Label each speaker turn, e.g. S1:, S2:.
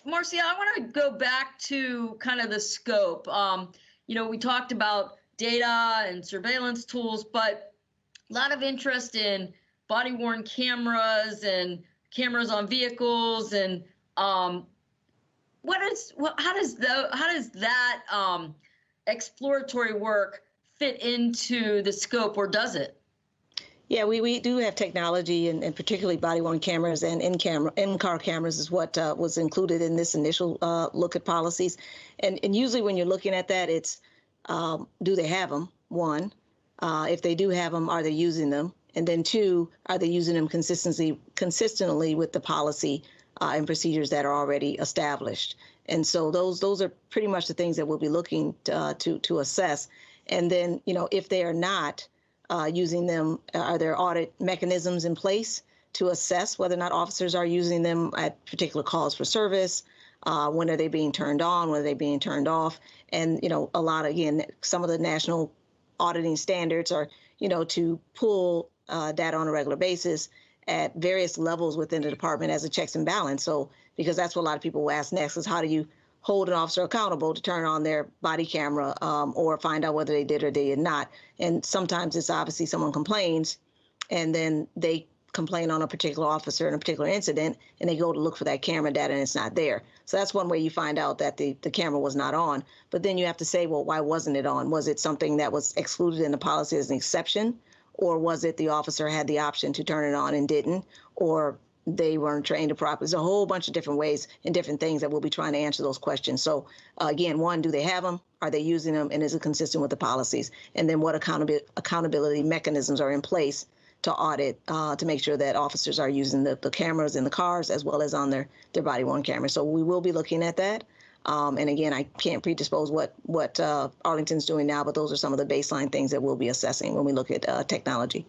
S1: Marcia, I want to go back to kind of the scope. We talked about data and surveillance tools, but a lot of interest in body-worn cameras and cameras on vehicles, and how does that exploratory work fit into the scope, or does it?
S2: Yeah, we do have technology, and particularly body-worn cameras and in-car cameras is what was included in this initial look at policies. And usually when you're looking at that, it's do they have them? One, if they do have them, are they using them? And then two, are they using them consistently with the policy and procedures that are already established? And so those are pretty much the things that we'll be looking to assess. And then, if they are not using them, are there audit mechanisms in place to assess whether or not officers are using them at particular calls for service? When are they being turned on? When are they being turned off? And, some of the national auditing standards are, to pull data on a regular basis at various levels within the department as a checks and balance. So, because that's what a lot of people will ask next is, how do you hold an officer accountable to turn on their body camera or find out whether they did or they did not? And sometimes it's obviously someone complains and then they complain on a particular officer in a particular incident and they go to look for that camera data and it's not there. So that's one way you find out that the camera was not on. But then you have to say, well, why wasn't it on? Was it something that was excluded in the policy as an exception? Or was it the officer had the option to turn it on and didn't? Or they weren't trained properly? There's a whole bunch of different ways and different things that we'll be trying to answer those questions. So again, one, do they have them? Are they using them? And is it consistent with the policies? And then what accountability mechanisms are in place to audit to make sure that officers are using the cameras in the cars as well as on their body-worn cameras. So we will be looking at that. And again, I can't predispose what Arlington's doing now, but those are some of the baseline things that we'll be assessing when we look at technology.